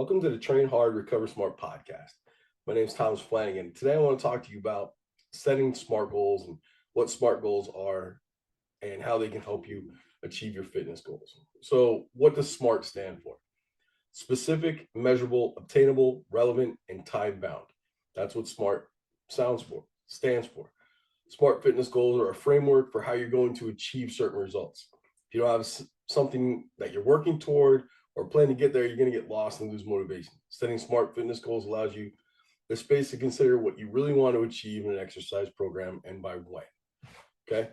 Welcome to the Train Hard, Recover Smart podcast. My name is Thomas Flanagan. Today I want to talk to you about setting SMART goals and what SMART goals are and how they can help you achieve your fitness goals. So, what does SMART stand for? Specific, measurable, obtainable, relevant, and time bound. That's what SMART stands for. SMART fitness goals are a framework for how you're going to achieve certain results. If you don't have something that you're working toward or plan to get there, you're going to get lost and lose motivation. Setting SMART fitness goals allows you the space to consider what you really want to achieve in an exercise program and by when. Okay.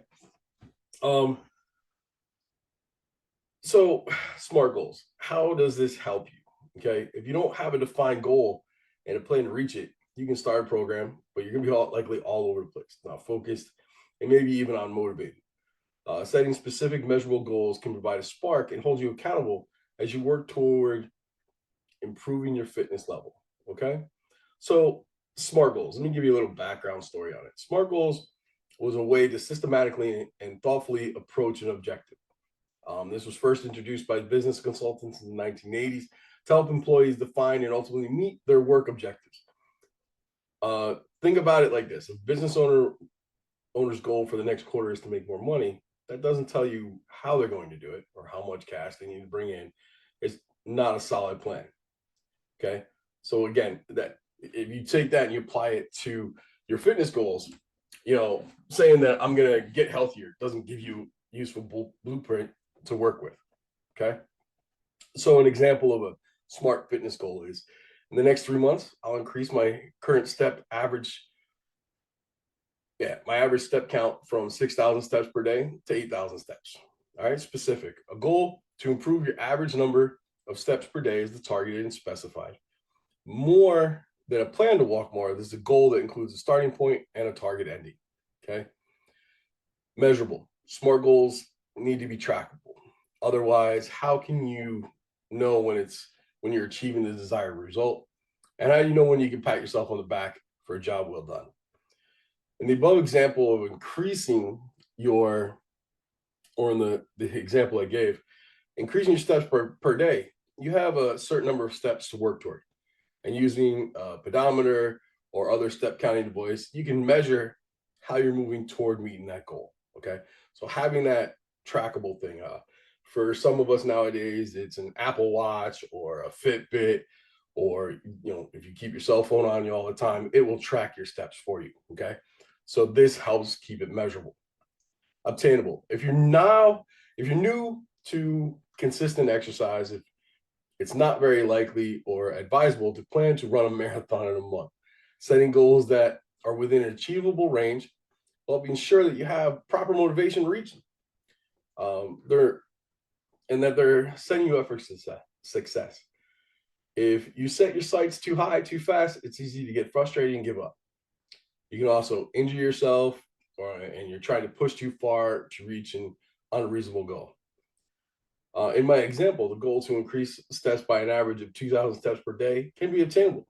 So SMART goals, how does this help you? Okay. If you don't have a defined goal and a plan to reach it, you can start a program, but you're going to be likely all over the place, not focused, and maybe even unmotivated. Setting specific measurable goals can provide a spark and hold you accountable as you work toward improving your fitness level. Okay. So SMART goals, let me give you a little background story on it. SMART goals was a way to systematically and thoughtfully approach an objective. This was first introduced by business consultants in the 1980s to help employees define and ultimately meet their work objectives. Think about it like this: if business owner's goal for the next quarter is to make more money, that doesn't tell you how they're going to do it or how much cash they need to bring in. It's not a solid plan. Okay. So again, that if you take that and you apply it to your fitness goals, saying that I'm going to get healthier doesn't give you useful blueprint to work with. Okay. So an example of a SMART fitness goal is in the next 3 months, I'll increase my current my average step count from 6,000 steps per day to 8,000 steps. All right. Specific. A goal to improve your average number of steps per day is the targeted and specified. More than a plan to walk more, this is a goal that includes a starting point and a target ending. Okay. Measurable. SMART goals need to be trackable. Otherwise, how can you know when you're achieving the desired result? And how do you know when you can pat yourself on the back for a job well done? In the above example of increasing in the example I gave, increasing your steps per day, you have a certain number of steps to work toward. And using a pedometer or other step counting device, you can measure how you're moving toward meeting that goal. Okay. So having that trackable thing, for some of us nowadays, it's an Apple Watch or a Fitbit, or, if you keep your cell phone on you all the time, it will track your steps for you. Okay. So this helps keep it measurable. Obtainable. If you're new to consistent exercise, if it's not very likely or advisable to plan to run a marathon in a month. Setting goals that are within an achievable range while being sure that you have proper motivation to reach them. They're setting you up for success. If you set your sights too high, too fast, it's easy to get frustrated and give up. You can also injure yourself, and you're trying to push too far to reach an unreasonable goal. In my example, the goal to increase steps by an average of 2,000 steps per day can be attainable.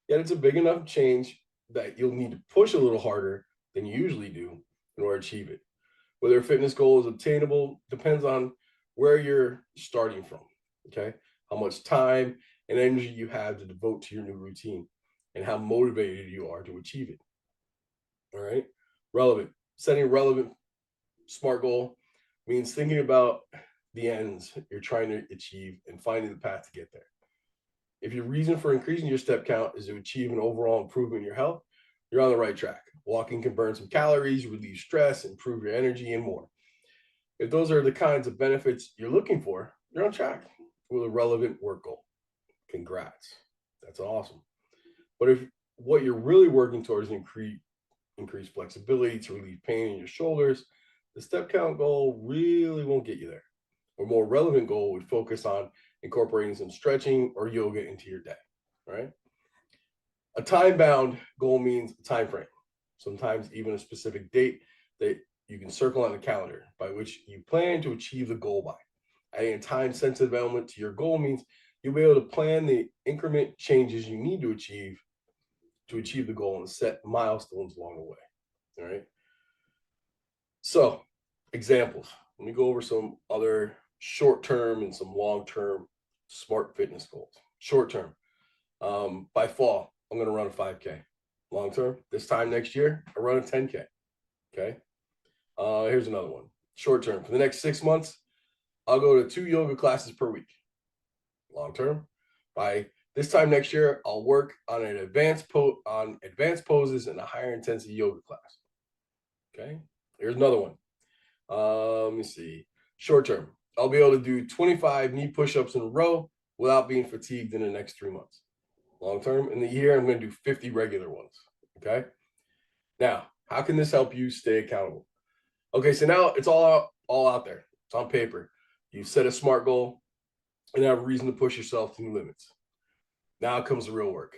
Yet it's a big enough change that you'll need to push a little harder than you usually do in order to achieve it. Whether a fitness goal is obtainable depends on where you're starting from. Okay. How much time and energy you have to devote to your new routine and how motivated you are to achieve it. All right. Relevant. Setting a relevant SMART goal means thinking about the ends you're trying to achieve and finding the path to get there. If your reason for increasing your step count is to achieve an overall improvement in your health, you're on the right track. Walking can burn some calories, relieve stress, improve your energy, and more. If those are the kinds of benefits you're looking for, you're on track with a relevant work goal. Congrats. That's awesome. But if what you're really working towards is increased flexibility to relieve pain in your shoulders, the step count goal really won't get you there. A more relevant goal would focus on incorporating some stretching or yoga into your day. All right. A time-bound goal means a time frame, sometimes even a specific date that you can circle on the calendar by which you plan to achieve the goal by. Adding a time-sensitive element to your goal means you'll be able to plan the increment changes you need to achieve the goal and set milestones along the way. All right. So, examples. Let me go over some other short-term and some long-term SMART fitness goals. Short term, by fall, I'm going to run a 5K. Long term, this time next year, I run a 10K. Okay. Here's another one. Short term, for the next 6 months, I'll go to 2 yoga classes per week. Long term, by this time next year, I'll work on advanced poses and a higher intensity yoga class. Okay. Here's another one. Let me see. Short term, I'll be able to do 25 knee push-ups in a row without being fatigued in the next 3 months. Long term, in the year, I'm going to do 50 regular ones. Okay. Now, how can this help you stay accountable? Okay, so now it's all out there. It's on paper. You set a SMART goal and have a reason to push yourself to new limits. Now comes the real work.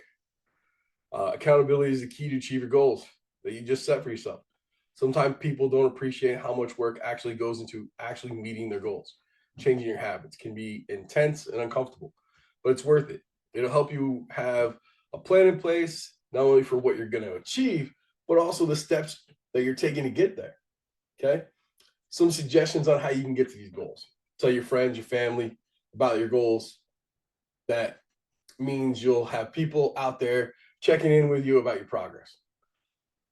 Accountability is the key to achieve your goals that you just set for yourself. Sometimes people don't appreciate how much work actually goes into actually meeting their goals. Changing your habits can be intense and uncomfortable, but it's worth it. It'll help you have a plan in place, not only for what you're going to achieve, but also the steps that you're taking to get there. Okay. Some suggestions on how you can get to these goals. Tell your friends, your family about your goals. That means you'll have people out there checking in with you about your progress.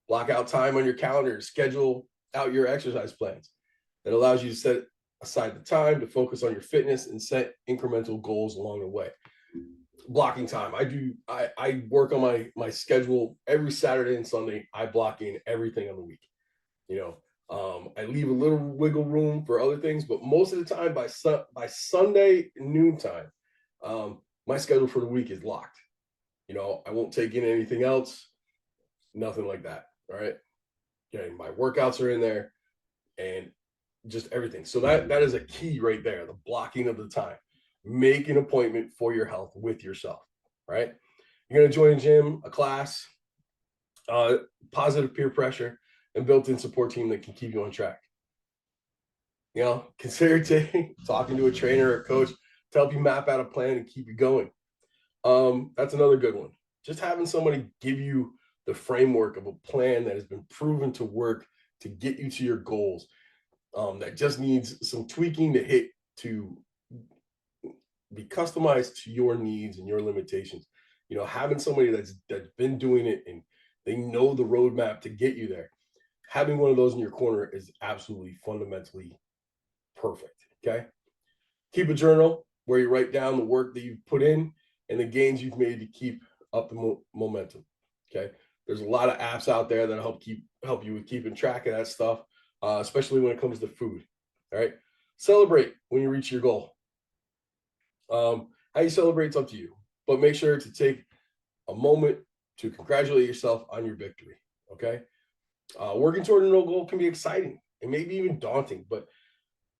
Block out time on your calendar to schedule out your exercise plans. That allows you to set aside the time to focus on your fitness and set incremental goals along the way. Blocking time. I work on my schedule every Saturday and Sunday. I block in everything on the week. I leave a little wiggle room for other things, but most of the time by Sunday noontime, my schedule for the week is locked. I won't take in anything else, nothing like that. All right. My workouts are in there and just everything. So that is a key right there, the blocking of the time. Make an appointment for your health with yourself. Right. You're going to join a gym, a class, positive peer pressure, and built-in support team that can keep you on track. Consider talking to a trainer or a coach to help you map out a plan and keep you going. That's another good one. Just having somebody give you the framework of a plan that has been proven to work to get you to your goals, that just needs some tweaking to hit to be customized to your needs and your limitations. Having somebody that's been doing it and they know the roadmap to get you there. Having one of those in your corner is absolutely fundamentally perfect. Okay. Keep a journal where you write down the work that you've put in and the gains you've made to keep up the momentum. Okay. There's a lot of apps out there that help you with keeping track of that stuff, especially when it comes to food. All right. Celebrate when you reach your goal. How you celebrate is up to you, but make sure to take a moment to congratulate yourself on your victory. Okay. Working toward a no goal can be exciting and maybe even daunting, but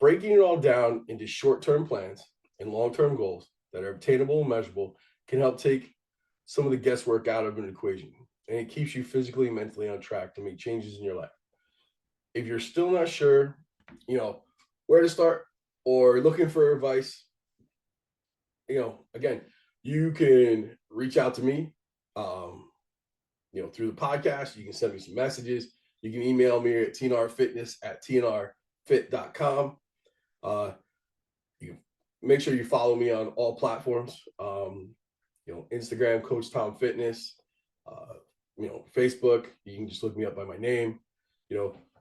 breaking it all down into short-term plans and long-term goals that are obtainable and measurable can help take some of the guesswork out of an equation, and it keeps you physically and mentally on track to make changes in your life. If you're still not sure, where to start or looking for advice, again, you can reach out to me, through the podcast. You can send me some messages. You can email me at tnrfitness@tnrfit.com. You can make sure you follow me on all platforms. Instagram, Coach Tom Fitness. Facebook. You can just look me up by my name.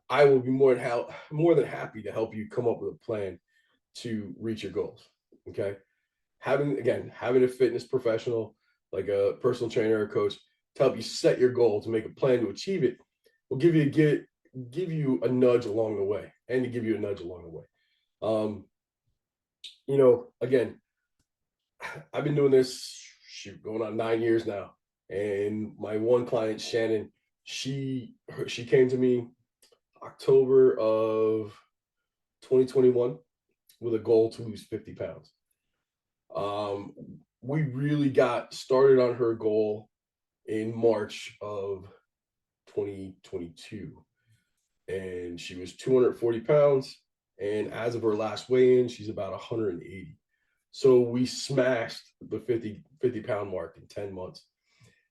I will be more than happy to help you come up with a plan to reach your goals. Okay. Having a fitness professional like a personal trainer or coach to help you set your goal, to make a plan to achieve it, will give you a nudge along the way, and to give you a nudge along the way. Again, I've been doing this going on 9 years now, and my one client, Shannon, she came to me October of 2021 with a goal to lose 50 pounds. We really got started on her goal in March of 2022, and she was 240 pounds. And as of her last weigh-in, she's about 180. So we smashed the 50 pound mark in 10 months.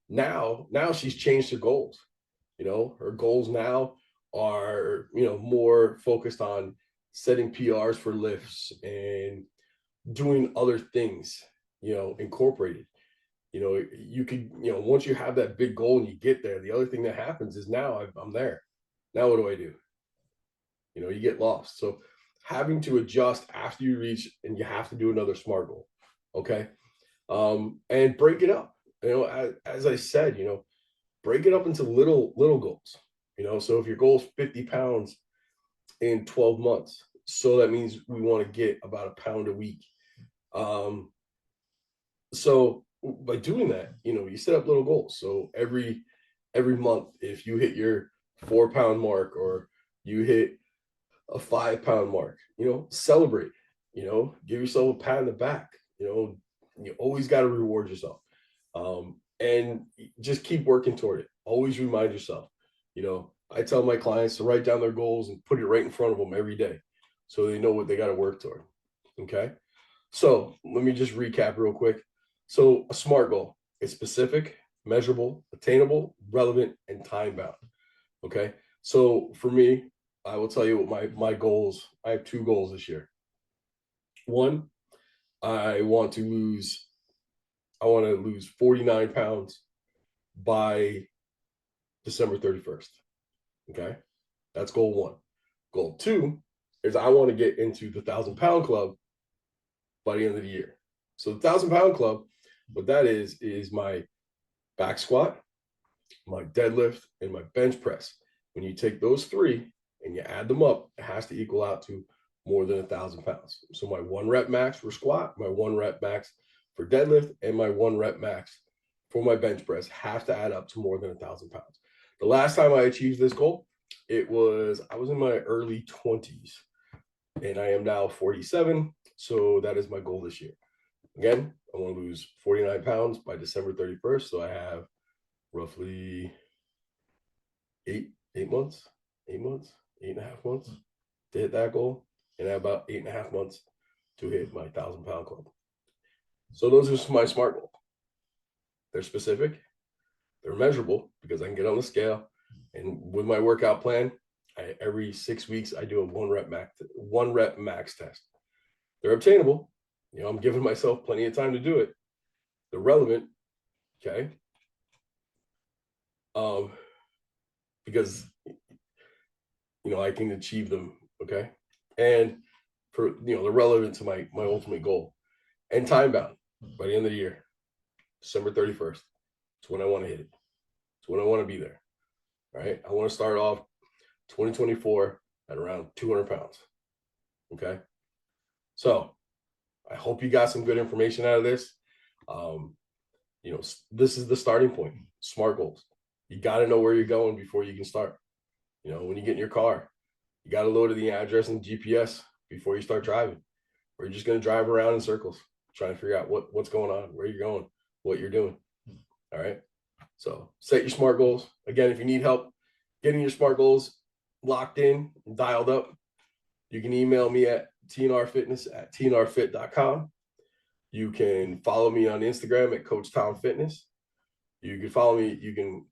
Now she's changed her goals. Her goals now are, more focused on setting PRs for lifts and doing other things incorporated. You could, once you have that big goal and you get there, the other thing that happens is now I'm there. Now what do? You get lost. So having to adjust after you reach, and you have to do another SMART goal. Okay. And break it up. As I said, break it up into little goals. So if your goal is 50 pounds in 12 months, so that means we want to get about a pound a week. So by doing that, you set up little goals. So every month, if you hit your 4-pound mark, or you hit a 5-pound mark, celebrate, give yourself a pat on the back. You always got to reward yourself. And just keep working toward it. Always remind yourself. I tell my clients to write down their goals and put it right in front of them every day, so they know what they got to work toward. Okay. So let me just recap real quick. So a SMART goal, it's specific, measurable, attainable, relevant, and time bound. Okay. So for me, I will tell you what my goals. I have 2 goals this year. One, I want to lose 49 pounds by December 31st. Okay. That's goal 1. Goal 2 is I want to get into the 1,000-pound club by the end of the year. So the 1,000-pound club, what that is my back squat, my deadlift, and my bench press. When you take those 3 and you add them up, it has to equal out to more than 1,000 pounds. So my 1 rep max for squat, my 1 rep max for deadlift, and my 1 rep max for my bench press have to add up to more than 1,000 pounds. The last time I achieved this goal, I was in my early 20s, and I am now 47. So that is my goal this year. Again, I want to lose 49 pounds by December 31st. So I have roughly 8 months, 8.5 months to hit that goal, and I have about 8.5 months to hit my 1,000-pound club. So those are my SMART goals. They're specific, they're measurable, because I can get on the scale, and with my workout plan, every 6 weeks I do a 1 rep max test. They're obtainable. I'm giving myself plenty of time to do it. They're relevant. Okay. Because I can achieve them. Okay. And for they're relevant to my ultimate goal. And time bound by the end of the year, December 31st. It's when I want to hit it. It's when I want to be there. All right. I want to start off 2024 at around 200 pounds. Okay. So I hope you got some good information out of this. This is the starting point. SMART goals. You got to know where you're going before you can start. When you get in your car, you got to load the address and GPS before you start driving, or you're just going to drive around in circles trying to figure out what's going on, where you're going, what you're doing. All right. So set your SMART goals. Again, if you need help getting your SMART goals locked in and dialed up, you can email me at tnrfitness@tnrfit.com. You can follow me on Instagram at Coach Tom Fitness. You can follow me. You can,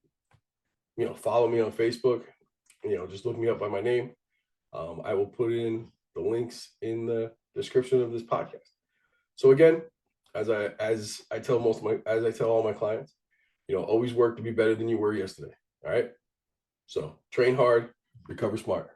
follow me on Facebook. Just look me up by my name. I will put in the links in the description of this podcast. So again, as I tell all my clients, always work to be better than you were yesterday. All right. So train hard, recover smart.